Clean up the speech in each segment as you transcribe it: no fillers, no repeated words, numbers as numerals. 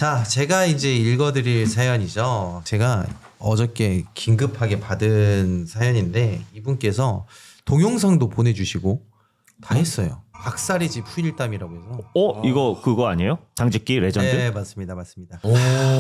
자, 제가 이제 읽어드릴 사연이죠. 제가 어저께 긴급하게 받은 사연인데 이분께서 동영상도 보내주시고 다 했어요. 박살의 집 후일담이라고 해서. 이거 그거 아니에요? 장직기 레전드? 네, 맞습니다.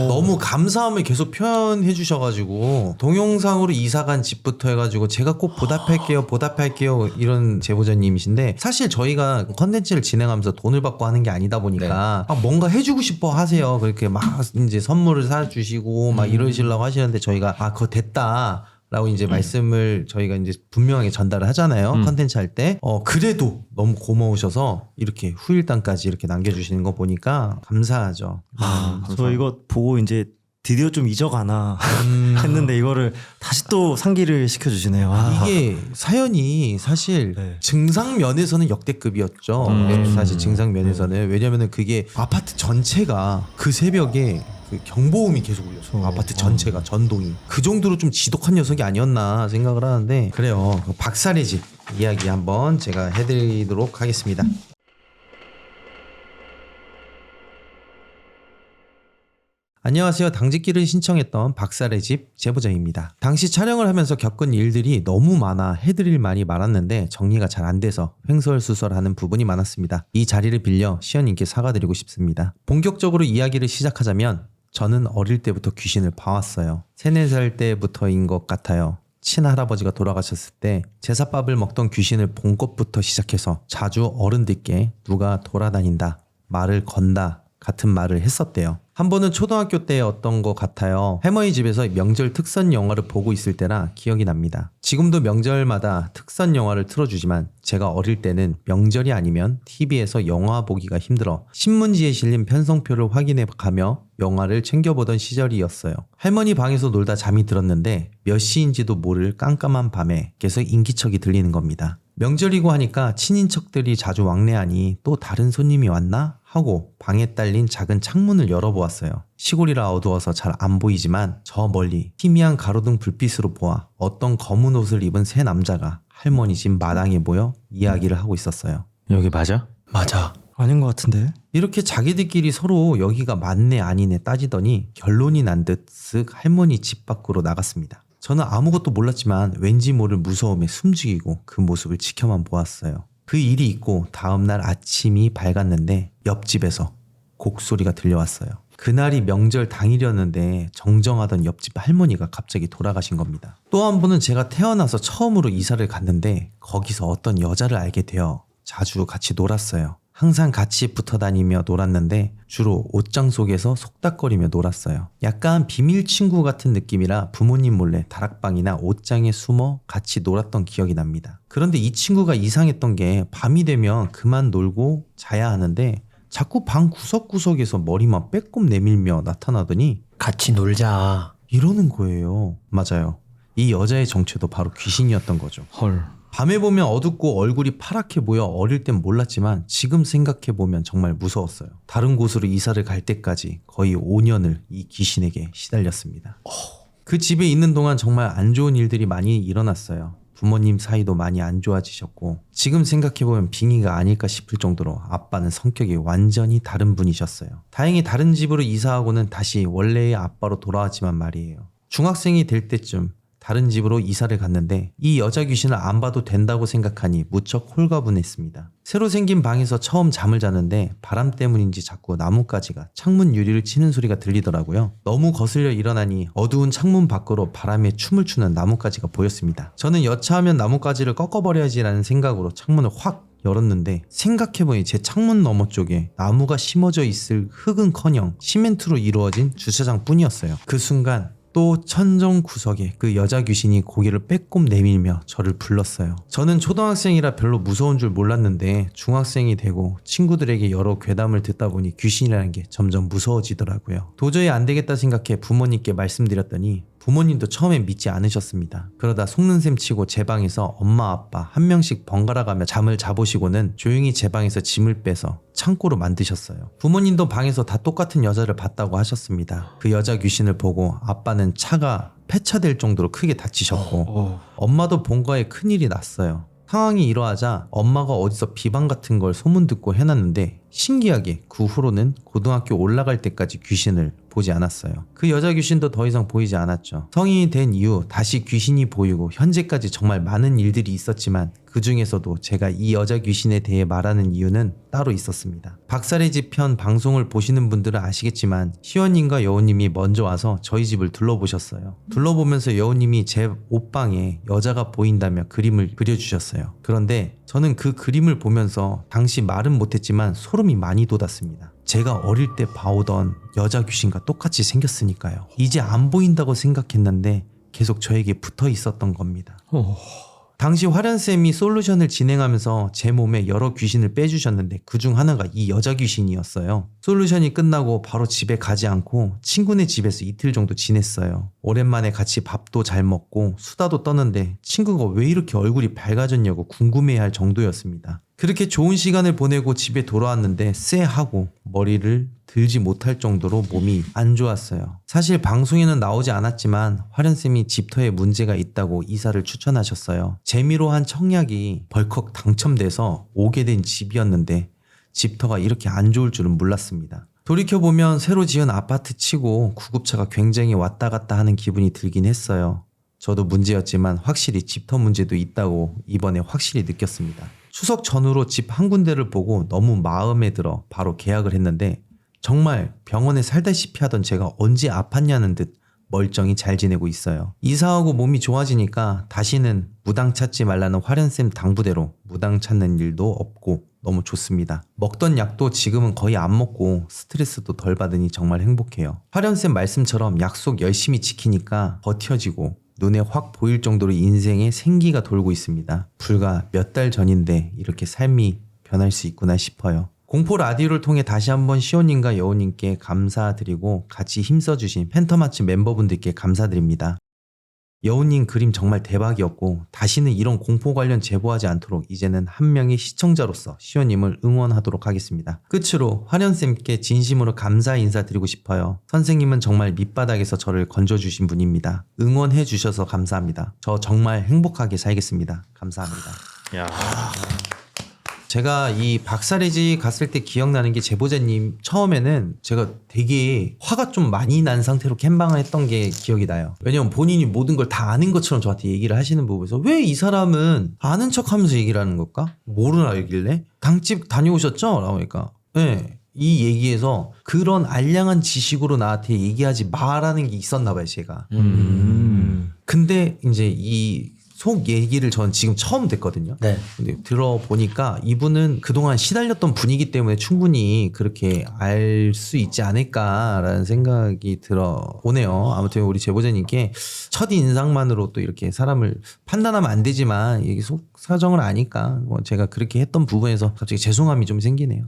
너무 감사함을 계속 표현해 주셔가지고 동영상으로 이사간 집부터 해가지고 제가 꼭 보답할게요 이런 제보자님이신데, 사실 저희가 컨텐츠를 진행하면서 돈을 받고 하는 게 아니다 보니까 뭔가 해주고 싶어 하세요. 그렇게 막 이제 선물을 사주시고 막 이러시려고 하시는데 저희가 그거 됐다 라고 이제 말씀을 저희가 이제 분명하게 전달을 하잖아요. 컨텐츠 할 때. 그래도 너무 고마우셔서 이렇게 후일담까지 이렇게 남겨주시는 거 보니까 감사하죠. 저 이거 보고 이제 드디어 좀 잊어가나 했는데 이거를 다시 또 상기를 시켜주시네요. 이게 사연이 사실 증상 면에서는 역대급이었죠. 사실 증상 면에서는. 왜냐면은 그게 아파트 전체가 그 새벽에 그 경보음이 계속 울렸어. 아파트 전체가 전동이. 그 정도로 좀 지독한 녀석이 아니었나 생각을 하는데, 그래요. 박살의 집 이야기 한번 제가 해드리도록 하겠습니다. 안녕하세요. 당직기를 신청했던 박살의 집 제보자입니다. 당시 촬영을 하면서 겪은 일들이 너무 많아 해드릴 말이 많았는데 정리가 잘 안 돼서 횡설수설하는 부분이 많았습니다. 이 자리를 빌려 시연님께 사과드리고 싶습니다. 본격적으로 이야기를 시작하자면 저는 어릴 때부터 귀신을 봐왔어요. 3, 4살 때부터인 것 같아요. 친할아버지가 돌아가셨을 때 제사밥을 먹던 귀신을 본 것부터 시작해서 자주 어른들께 누가 돌아다닌다, 말을 건다 같은 말을 했었대요. 한 번은 초등학교 때였던 것 같아요. 할머니 집에서 명절 특선 영화를 보고 있을 때라 기억이 납니다. 지금도 명절마다 특선 영화를 틀어주지만 제가 어릴 때는 명절이 아니면 TV에서 영화 보기가 힘들어 신문지에 실린 편성표를 확인해 가며 영화를 챙겨보던 시절이었어요. 할머니 방에서 놀다 잠이 들었는데 몇 시인지도 모를 깜깜한 밤에 계속 인기척이 들리는 겁니다. 명절이고 하니까 친인척들이 자주 왕래하니 또 다른 손님이 왔나? 하고 방에 딸린 작은 창문을 열어보았어요. 시골이라 어두워서 잘 안 보이지만 저 멀리 희미한 가로등 불빛으로 보아 어떤 검은 옷을 입은 세 남자가 할머니 집 마당에 모여 이야기를 하고 있었어요. 여기 맞아? 맞아. 아닌 것 같은데? 이렇게 자기들끼리 서로 여기가 맞네 아니네 따지더니 결론이 난 듯 쓱 할머니 집 밖으로 나갔습니다. 저는 아무것도 몰랐지만 왠지 모를 무서움에 숨죽이고 그 모습을 지켜만 보았어요. 그 일이 있고 다음날 아침이 밝았는데 옆집에서 곡소리가 들려왔어요. 그날이 명절 당일이었는데 정정하던 옆집 할머니가 갑자기 돌아가신 겁니다. 또 한 번은 제가 태어나서 처음으로 이사를 갔는데 거기서 어떤 여자를 알게 되어 자주 같이 놀았어요. 항상 같이 붙어 다니며 놀았는데 주로 옷장 속에서 속닥거리며 놀았어요. 약간 비밀 친구 같은 느낌이라 부모님 몰래 다락방이나 옷장에 숨어 같이 놀았던 기억이 납니다. 그런데 이 친구가 이상했던 게 밤이 되면 그만 놀고 자야 하는데 자꾸 방 구석구석에서 머리만 빼꼼 내밀며 나타나더니 같이 놀자 이러는 거예요. 맞아요. 이 여자의 정체도 바로 귀신이었던 거죠. 헐. 밤에 보면 어둡고 얼굴이 파랗게 보여 어릴 땐 몰랐지만 지금 생각해보면 정말 무서웠어요. 다른 곳으로 이사를 갈 때까지 거의 5년을 이 귀신에게 시달렸습니다. 그 집에 있는 동안 정말 안 좋은 일들이 많이 일어났어요. 부모님 사이도 많이 안 좋아지셨고 지금 생각해보면 빙의가 아닐까 싶을 정도로 아빠는 성격이 완전히 다른 분이셨어요. 다행히 다른 집으로 이사하고는 다시 원래의 아빠로 돌아왔지만 말이에요. 중학생이 될 때쯤 다른 집으로 이사를 갔는데 이 여자 귀신을 안 봐도 된다고 생각하니 무척 홀가분했습니다. 새로 생긴 방에서 처음 잠을 자는데 바람 때문인지 자꾸 나뭇가지가 창문 유리를 치는 소리가 들리더라고요. 너무 거슬려 일어나니 어두운 창문 밖으로 바람에 춤을 추는 나뭇가지가 보였습니다. 저는 여차하면 나뭇가지를 꺾어버려야지라는 생각으로 창문을 확 열었는데 생각해보니 제 창문 너머 쪽에 나무가 심어져 있을 흙은커녕 시멘트로 이루어진 주차장 뿐이었어요. 그 순간 또 천정 구석에 그 여자 귀신이 고개를 빼꼼 내밀며 저를 불렀어요. 저는 초등학생이라 별로 무서운 줄 몰랐는데 중학생이 되고 친구들에게 여러 괴담을 듣다 보니 귀신이라는 게 점점 무서워지더라고요. 도저히 안 되겠다 생각해 부모님께 말씀드렸더니 부모님도 처음엔 믿지 않으셨습니다. 그러다 속는 셈 치고 제 방에서 엄마 아빠 한 명씩 번갈아 가며 잠을 자보시고는 조용히 제 방에서 짐을 빼서 창고로 만드셨어요. 부모님도 방에서 다 똑같은 여자를 봤다고 하셨습니다. 그 여자 귀신을 보고 아빠는 차가 폐차될 정도로 크게 다치셨고 엄마도 본가에 큰일이 났어요. 상황이 이러하자 엄마가 어디서 비방 같은 걸 소문 듣고 해놨는데 신기하게 그 후로는 고등학교 올라갈 때까지 귀신을 보지 않았어요. 그 여자 귀신도 더 이상 보이지 않았죠. 성인이 된 이후 다시 귀신이 보이고 현재까지 정말 많은 일들이 있었지만 그 중에서도 제가 이 여자 귀신에 대해 말하는 이유는 따로 있었습니다. 박살의 집 편 방송을 보시는 분들은 아시겠지만 시원님과 여우님이 먼저 와서 저희 집을 둘러보셨어요. 둘러보면서 여우님이 제 옷방에 여자가 보인다며 그림을 그려주셨어요. 그런데 저는 그 그림을 보면서 당시 말은 못했지만 소름이 많이 돋았습니다. 제가 어릴 때 봐오던 여자 귀신과 똑같이 생겼으니까요. 이제 안 보인다고 생각했는데 계속 저에게 붙어 있었던 겁니다. 당시 화련쌤이 솔루션을 진행하면서 제 몸에 여러 귀신을 빼주셨는데 그중 하나가 이 여자 귀신이었어요. 솔루션이 끝나고 바로 집에 가지 않고 친구네 집에서 이틀 정도 지냈어요. 오랜만에 같이 밥도 잘 먹고 수다도 떠는데 친구가 왜 이렇게 얼굴이 밝아졌냐고 궁금해할 정도였습니다. 그렇게 좋은 시간을 보내고 집에 돌아왔는데 쎄하고 머리를 들지 못할 정도로 몸이 안 좋았어요. 사실 방송에는 나오지 않았지만 화련쌤이 집터에 문제가 있다고 이사를 추천하셨어요. 재미로 한 청약이 벌컥 당첨돼서 오게 된 집이었는데 집터가 이렇게 안 좋을 줄은 몰랐습니다. 돌이켜보면 새로 지은 아파트 치고 구급차가 굉장히 왔다 갔다 하는 기분이 들긴 했어요. 저도 문제였지만 확실히 집터 문제도 있다고 이번에 확실히 느꼈습니다. 추석 전후로 집 한 군데를 보고 너무 마음에 들어 바로 계약을 했는데 정말 병원에 살다시피 하던 제가 언제 아팠냐는 듯 멀쩡히 잘 지내고 있어요. 이사하고 몸이 좋아지니까 다시는 무당 찾지 말라는 화련쌤 당부대로 무당 찾는 일도 없고 너무 좋습니다. 먹던 약도 지금은 거의 안 먹고 스트레스도 덜 받으니 정말 행복해요. 화련쌤 말씀처럼 약속 열심히 지키니까 버텨지고 눈에 확 보일 정도로 인생에 생기가 돌고 있습니다. 불과 몇 달 전인데 이렇게 삶이 변할 수 있구나 싶어요. 공포 라디오를 통해 다시 한번 시온님과 여우님께 감사드리고 같이 힘써주신 팬텀아츠 멤버분들께 감사드립니다. 여우님 그림 정말 대박이었고 다시는 이런 공포 관련 제보하지 않도록 이제는 한 명의 시청자로서 시온님을 응원하도록 하겠습니다. 끝으로 화련쌤께 진심으로 감사 인사드리고 싶어요. 선생님은 정말 밑바닥에서 저를 건져주신 분입니다. 응원해 주셔서 감사합니다. 저 정말 행복하게 살겠습니다. 감사합니다. 야. 제가 이 박살의 집 갔을 때 기억나는 게 제보자님 처음에는 제가 되게 화가 좀 많이 난 상태로 캠방을 했던 게 기억이 나요. 왜냐면 본인이 모든 걸 다 아는 것처럼 저한테 얘기를 하시는 부분에서 왜 이 사람은 아는 척하면서 얘기를 하는 걸까? 뭐를 알길래? 당집 다녀오셨죠? 라고 하니까 네. 이 얘기에서 그런 알량한 지식으로 나한테 얘기하지 마라는 게 있었나 봐요 제가. 근데 이제 이 속 얘기를 전 지금 처음 듣거든요. 네. 근데 들어보니까 이분은 그동안 시달렸던 분위기 때문에 충분히 그렇게 알 수 있지 않을까라는 생각이 들어오네요. 아무튼 우리 제보자님께 첫 인상만으로 또 이렇게 사람을 판단하면 안 되지만 이게 속 사정을 아니까 뭐 제가 그렇게 했던 부분에서 갑자기 죄송함이 좀 생기네요.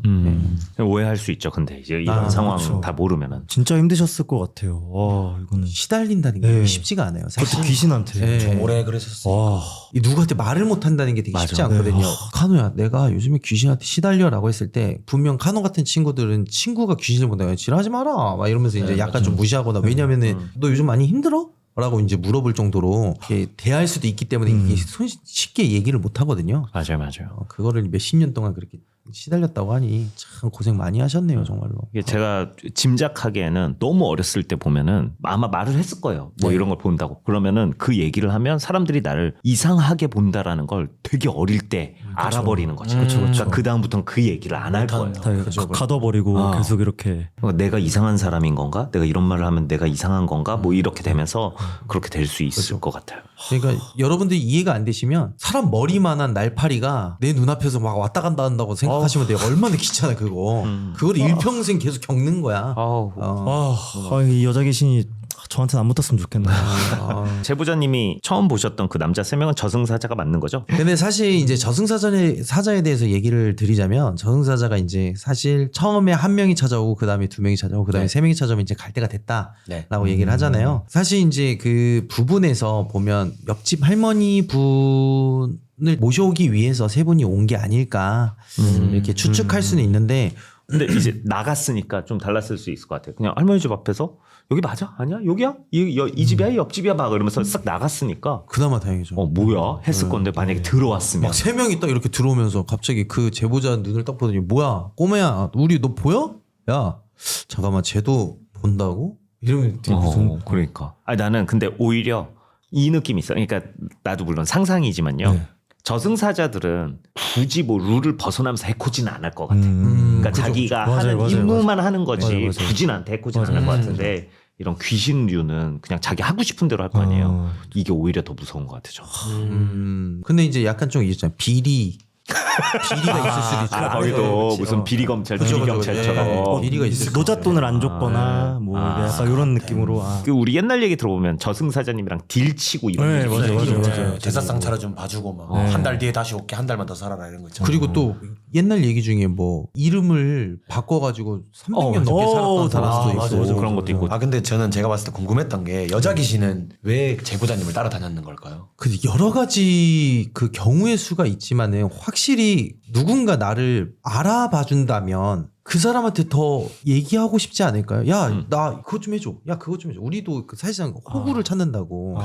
오해할 수 있죠. 근데 이제 이런 상황 그렇죠. 다 모르면은 진짜 힘드셨을 것 같아요. 와 이거는 시달린다는 게 네. 쉽지가 않아요. 사실. 그것도 귀신한테. 네. 오래 그러셨어요. 와 이 누구한테 말을 못한다는 게 되게 쉽지 맞아. 않거든요. 네. 카노야 내가 요즘에 귀신한테 시달려라고 했을 때 분명 카노 같은 친구들은 친구가 귀신을 본다고 지랄하지 마라 막 이러면서 이제 네, 약간 맞죠. 좀 무시하거나 왜냐면은 너 요즘 많이 힘들어? 라고 이제 물어볼 정도로 이렇게 대할 수도 있기 때문에 이게 쉽게 얘기를 못 하거든요. 맞아요. 그거를 몇십 년 동안 그렇게 시달렸다고 하니 참 고생 많이 하셨네요 정말로. 이게 제가 짐작하기에는 너무 어렸을 때 보면은 아마 말을 했을 거예요. 뭐 네. 이런 걸 본다고. 그러면은 그 얘기를 하면 사람들이 나를 이상하게 본다라는 걸 되게 어릴 때 알아버리는 거죠. 그러니까 그 다음부터는 그 얘기를 안 할 거예요. 다 가둬버리고 아. 계속 이렇게 그러니까 내가 이상한 사람인 건가? 내가 이런 말을 하면 내가 이상한 건가? 뭐 이렇게 되면서 그렇게 될 수 있을 것 같아요. 그러니까 여러분들이 이해가 안 되시면 사람 머리만한 날파리가 내 눈앞에서 막 왔다 간다 한다고 생각하시면 돼요. 얼마나 귀찮아 그거. 그걸 일평생 계속 겪는 거야. 이 여자 귀신이 저한테는 안 붙었으면 좋겠네. 제보자님이 처음 보셨던 그 남자 3명은 저승사자가 맞는 거죠? 근데 사실 이제 저승사자에 대해서 얘기를 드리자면 저승사자가 이제 사실 처음에 한 명이 찾아오고 그 다음에 두 명이 찾아오고 그 다음에 세 명이 찾아오면 이제 갈 때가 됐다라고 네. 얘기를 하잖아요. 사실 이제 그 부분에서 보면 옆집 할머니 분을 모셔오기 위해서 세 분이 온 게 아닐까 이렇게 추측할 수는 있는데 근데 이제 나갔으니까 좀 달랐을 수 있을 것 같아요. 그냥 할머니 집 앞에서 여기 맞아? 아니야? 여기야? 이 집이야? 옆집이야? 막 이러면서 싹 나갔으니까 그나마 다행이죠. 뭐야? 했을 건데 만약에 들어왔으면 막 세 명이 딱 이렇게 들어오면서 갑자기 그 제보자 눈을 딱 보더니 뭐야 꼬매야 우리 너 보여? 야 잠깐만 쟤도 본다고? 이러면 되게 무서운 그러니까. 아니, 나는 근데 오히려 이 느낌이 있어. 그러니까 나도 물론 상상이지만요. 네. 저승사자들은 굳이 뭐 룰을 벗어나면서 해코지는 안 할 것 같아. 음. 그러니까 그죠, 자기가 그죠. 하는 맞아요, 임무만 하는 거지 맞아요. 굳이 나한테 해코지는 안 할 것 같은데 이런 귀신류는 그냥 자기 하고 싶은 대로 할 거 아니에요. 이게 오히려 더 무서운 것 같아요. 근데 이제 약간 좀 있잖아요 비리가 있을 수도 있죠. 거기도 무슨 비리 검찰, 그죠, 비리 그죠, 경찰처럼. 그죠. 비리가 있을 수 노잣돈을 안 줬거나 뭐 약간 이런 느낌으로 그 우리 옛날 얘기 들어보면 저승사자님이랑 딜치고 이런 네, 얘기 맞아요, 있어요. 맞아요, 맞아요. 제사상 차려좀 봐주고 막 한 달 뒤에 다시 올게 한 달만 더 살아라 이런 거 있잖아. 그리고 또 옛날 얘기 중에 뭐 이름을 바꿔가지고 300년 넘게 살았던 사람도 있고 맞아, 맞아. 그런 것도 있고. 아 근데 저는 제가 봤을 때 궁금했던 게 여자 귀신은 왜 제보자님을 따라다녔는 걸까요? 근데 여러 가지 그 경우의 수가 있지만은 확실히 누군가 나를 알아봐 준다면 그 사람한테 더 얘기하고 싶지 않을까요? 야, 나 그것 좀 해줘. 야, 그것 좀 해줘. 우리도 그 사실상 호구를 찾는다고.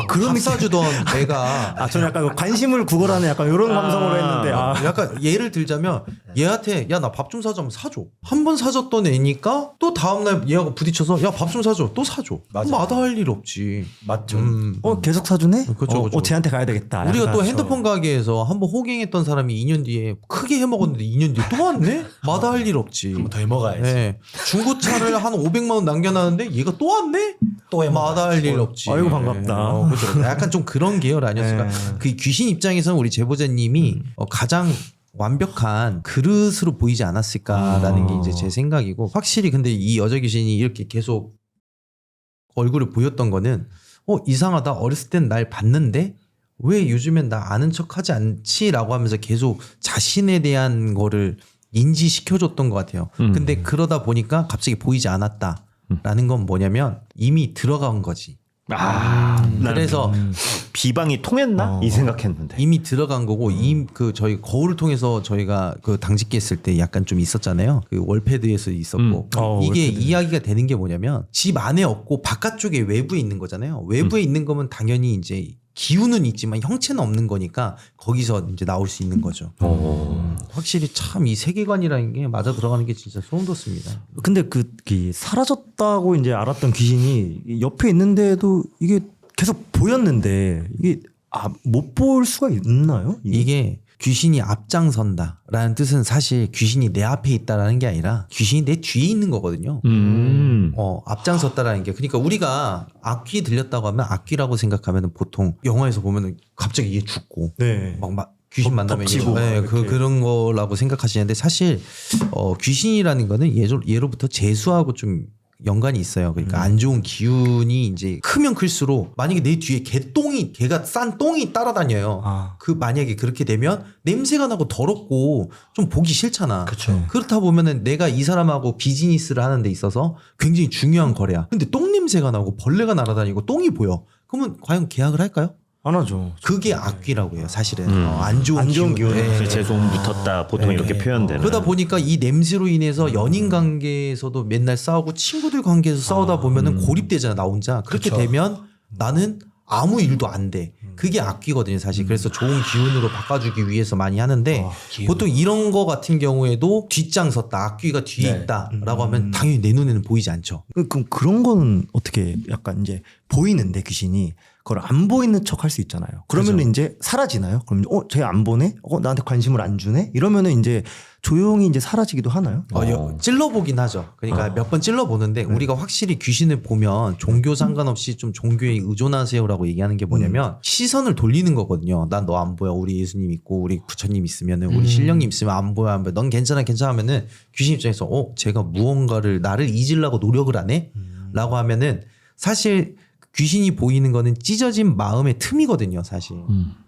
그런 밥 사주던 애가 저는 약간 그 관심을 구걸하는 약간 이런 감성으로 했는데 약간 예를 들자면 얘한테 야, 나 밥 좀 사줘 하면 사줘. 한 번 사줬던 애니까 또 다음날 얘하고 부딪혀서 야, 밥 좀 사줘. 또 사줘. 맞아. 마다할 일 없지. 맞죠. 계속 사주네? 그쵸, 그쵸. 쟤한테 가야 되겠다. 우리가 약간 또 핸드폰 가게에서 한번 호갱했던 사람이 2년 뒤에 크게 해먹었는데 2년 뒤에 또 왔네? 마다할 일 없지. 한 번 더 해먹어야지. 네. 중고차를 한 500만 원 남겨놨는데 얘가 또 왔네? 또 해먹어야지. 마다할 일 없지. 아이고, 반갑다. 그렇죠. 약간 좀 그런 계열 아니었을까? 네. 그 귀신 입장에서는 우리 제보자님이 가장 완벽한 그릇으로 보이지 않았을까라는 게 이제 제 생각이고 확실히 근데 이 여자 귀신이 이렇게 계속 얼굴을 보였던 거는 이상하다 어렸을 땐 날 봤는데 왜 요즘엔 나 아는 척하지 않지라고 하면서 계속 자신에 대한 거를 인지시켜줬던 것 같아요. 근데 그러다 보니까 갑자기 보이지 않았다라는 건 뭐냐면 이미 들어간 거지. 그래서 비방이 통했나? 이 생각했는데. 이미 들어간 거고 그 저희 거울을 통해서 저희가 그 당직기 했을 때 약간 좀 있었잖아요. 그 월패드에서 있었고 이게 월패드. 이야기가 되는 게 뭐냐면 집 안에 없고 바깥쪽에 외부에 있는 거잖아요. 외부에 있는 거면 당연히 이제 기운은 있지만 형체는 없는 거니까 거기서 이제 나올 수 있는 거죠. 확실히 참 이 세계관이라는 게 맞아 들어가는 게 진짜 소름 돋습니다. 근데 그 사라졌다고 이제 알았던 귀신이 옆에 있는데도 이게 계속 보였는데 이게 못 볼 수가 있나요? 이게 귀신이 앞장선다라는 뜻은 사실 귀신이 내 앞에 있다라는 게 아니라 귀신이 내 뒤에 있는 거거든요. 앞장섰다라는 게 그러니까 우리가 악귀 들렸다고 하면 악귀라고 생각하면 보통 영화에서 보면은 갑자기 얘 죽고 네. 막 귀신 만나면 덮치고 네, 이렇게. 그런 거라고 생각하시는데 사실 귀신이라는 거는 예로부터 재수하고 좀 연관이 있어요. 그러니까 안 좋은 기운이 이제 크면 클수록 만약에 내 뒤에 개가 싼 똥이 따라다녀요. 그 만약에 그렇게 되면 냄새가 나고 더럽고 좀 보기 싫잖아. 그쵸. 그렇다 보면은 내가 이 사람하고 비즈니스를 하는 데 있어서 굉장히 중요한 거래야. 근데 똥 냄새가 나고 벌레가 날아다니고 똥이 보여. 그러면 과연 계약을 할까요? 안 하죠. 그게 악귀라고 해요. 사실은 안 좋은 기운. 네. 재소음 붙었다 보통 이렇게 표현되는. 그러다 보니까 이 냄새로 인해서 연인 관계에서도 맨날 싸우고 친구들 관계에서 싸우다 보면은 고립되잖아 나 혼자. 그렇게 그쵸. 되면 나는 아무 일도 안 돼. 그게 악귀거든요 사실. 그래서 좋은 기운으로 바꿔주기 위해서 많이 하는데 보통 이런 거 같은 경우에도 뒷장 섰다. 악귀가 뒤에 네. 있다라고 하면 당연히 내 눈에는 보이지 않죠. 그럼 그런 거는 어떻게 약간 이제 보이는데 귀신이 그걸 안 보이는 척 할 수 있잖아요. 그러면 이제 사라지나요? 그럼 쟤 안 보네? 나한테 관심을 안 주네? 이러면은 이제 조용히 이제 사라지기도 하나요? 찔러보긴 하죠. 그러니까 몇 번 찔러보는데 우리가 확실히 귀신을 보면 종교 상관없이 좀 종교에 의존하세요라고 얘기하는 게 뭐냐면 시선을 돌리는 거거든요. 난 너 안 보여. 우리 예수님 있고 우리 부처님 있으면은 우리 신령님 있으면 안 보여 안 보여. 넌 괜찮아 하면은 귀신 입장에서 제가 무언가를 나를 잊으려고 노력을 하네? 라고 하면은 사실 귀신이 보이는 거는 찢어진 마음의 틈이거든요, 사실.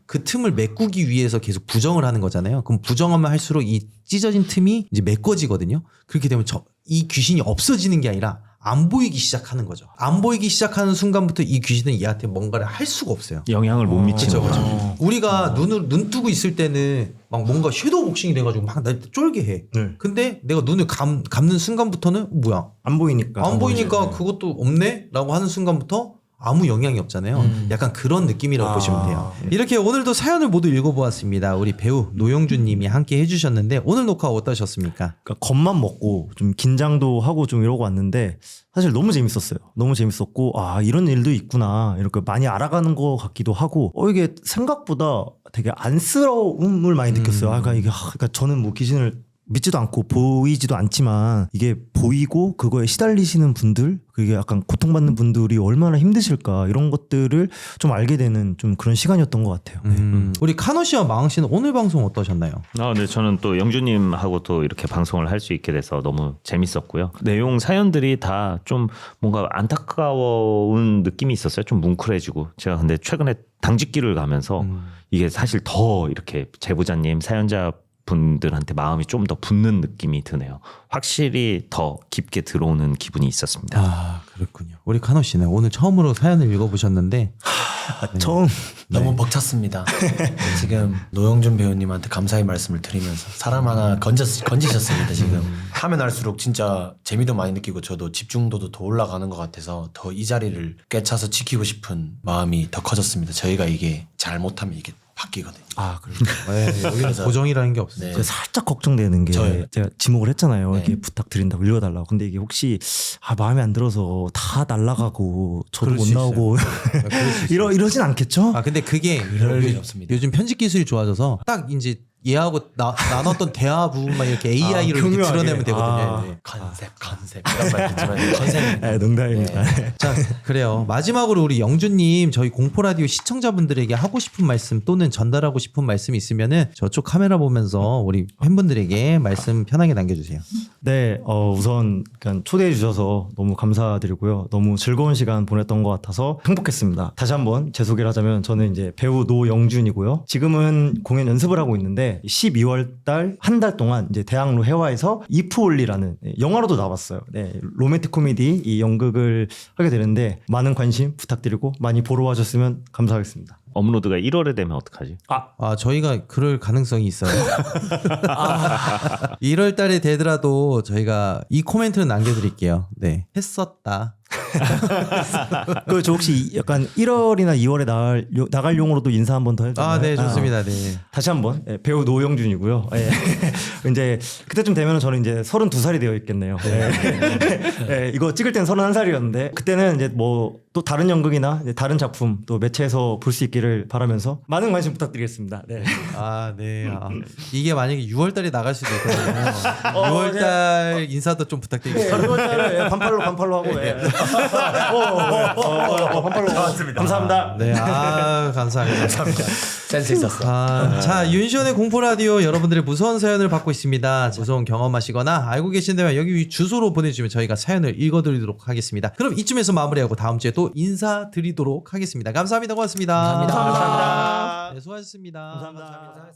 그 틈을 메꾸기 위해서 계속 부정을 하는 거잖아요. 그럼 부정하면 할수록 이 찢어진 틈이 이제 메꿔지거든요. 그렇게 되면 이 귀신이 없어지는 게 아니라 안 보이기 시작하는 거죠. 안 보이기 시작하는 순간부터 이 귀신은 얘한테 뭔가를 할 수가 없어요. 영향을 못 미치는 그렇죠, 거죠. 그렇죠. 우리가 눈 뜨고 있을 때는 막 뭔가 섀도우 복싱이 돼가지고 막 날 쫄게 해. 네. 근데 내가 눈을 감는 순간부터는 뭐야? 안 보이니까. 안 보이니까 그것도 없네? 라고 하는 순간부터 아무 영향이 없잖아요. 약간 그런 느낌이라고 보시면 돼요. 이렇게 오늘도 사연을 모두 읽어보았습니다. 우리 배우 노영준 님이 함께 해주셨는데 오늘 녹화 어떠셨습니까? 그러니까 겁만 먹고 좀 긴장도 하고 좀 이러고 왔는데 사실 너무 재밌었어요. 너무 재밌었고 아 이런 일도 있구나 이렇게 많이 알아가는 것 같기도 하고 이게 생각보다 되게 안쓰러움을 많이 느꼈어요. 그러니까 이게 그러니까 저는 뭐 귀신을 믿지도 않고 보이지도 않지만 이게 보이고 그거에 시달리시는 분들 그게 약간 고통받는 분들이 얼마나 힘드실까 이런 것들을 좀 알게 되는 좀 그런 시간이었던 것 같아요. 네. 우리 카노 씨와 마흥 씨는 오늘 방송 어떠셨나요? 네, 저는 또 영주님하고 또 이렇게 방송을 할 수 있게 돼서 너무 재밌었고요. 내용 사연들이 다 좀 뭔가 안타까운 느낌이 있었어요. 좀 뭉클해지고 제가 근데 최근에 당직기를 가면서 이게 사실 더 이렇게 제보자님 사연자 분들한테 마음이 좀 더 붙는 느낌이 드네요. 확실히 더 깊게 들어오는 기분이 있었습니다. 아 그렇군요. 우리 카노 씨는 오늘 처음으로 사연을 읽어보셨는데 처음 너무 벅찼습니다. 지금 노영준 배우님한테 감사의 말씀을 드리면서 사람 하나 건지셨습니다. 지금 하면 할수록 진짜 재미도 많이 느끼고 저도 집중도도 더 올라가는 것 같아서 더 이 자리를 꿰차서 지키고 싶은 마음이 더 커졌습니다. 저희가 이게 잘못하면 이게 바뀌거든요. 아 그래요. 네, 여기는 고정이라는 게 없어요. 네. 제가 살짝 걱정되는 게 저요. 제가 지목을 했잖아요. 네. 이렇게 부탁드린다고 읽어달라고. 근데 이게 혹시 마음에 안 들어서 다 날라가고 저도 그럴 못 수 나오고 그럴 수 있어요. 이러진 않겠죠? 아 근데 그게 그럴 일 없습니다. 요즘 편집 기술이 좋아져서 딱 이제 얘하고 나눴던 대화 부분만 이렇게 AI로 이렇게 교묘하게. 드러내면 되거든요. 네. 컨셉 이런 말 듣지만 컨셉입니다. 네, 농담입니다. 자 그래요. 마지막으로 우리 영준님 저희 공포라디오 시청자분들에게 하고 싶은 말씀 또는 전달하고 싶은 말씀 있으면은 저쪽 카메라 보면서 우리 팬분들에게 말씀 편하게 남겨주세요. 네, 우선 그냥 초대해 주셔서 너무 감사드리고요. 너무 즐거운 시간 보냈던 것 같아서 행복했습니다. 다시 한번 제 소개를 하자면 저는 이제 배우 노영준이고요. 지금은 공연 연습을 하고 있는데 12월 달 한 달 동안 이제 대학로 해화에서 이프올리라는 영화로도 나왔어요. 네, 로맨틱 코미디 이 연극을 하게 되는데 많은 관심 부탁드리고 많이 보러 와줬으면 감사하겠습니다. 업로드가 1월에 되면 어떡하지? 아 저희가 그럴 가능성이 있어요. 1월 달에 되더라도 저희가 이 코멘트는 남겨드릴게요. 네 했었다. 저 혹시 약간 1월이나 2월에 나갈 용으로도 인사 한 번 더 해주나요? 아 네 좋습니다. 네. 다시 한번 배우 노영준이고요. 이제 그때쯤 되면 저는 이제 32살이 되어 있겠네요. 이거 찍을 땐 31살이었는데 그때는 이제 뭐 또 다른 연극이나 이제 다른 작품 또 매체에서 볼 수 있기를 바라면서 많은 관심 부탁드리겠습니다. 네. 아, 네. 이게 만약에 6월 달에 나갈 수도 있거든요. 6월 달 인사도 좀 부탁드리겠습니다. 반팔로 하고. 반팔로. 감사합니다. 네. 아, 감사합니다. 센스 있었어. 자, 윤시원의 공포라디오 여러분들의 무서운 사연을 받고 있습니다. 무서운 경험하시거나 알고 계신다면 여기 주소로 보내주시면 저희가 사연을 읽어드리도록 하겠습니다. 그럼 이쯤에서 마무리하고 다음 주에 또 인사드리도록 하겠습니다. 감사합니다. 고맙습니다. 감사합니다. 네, 수고하셨습니다. 감사합니다.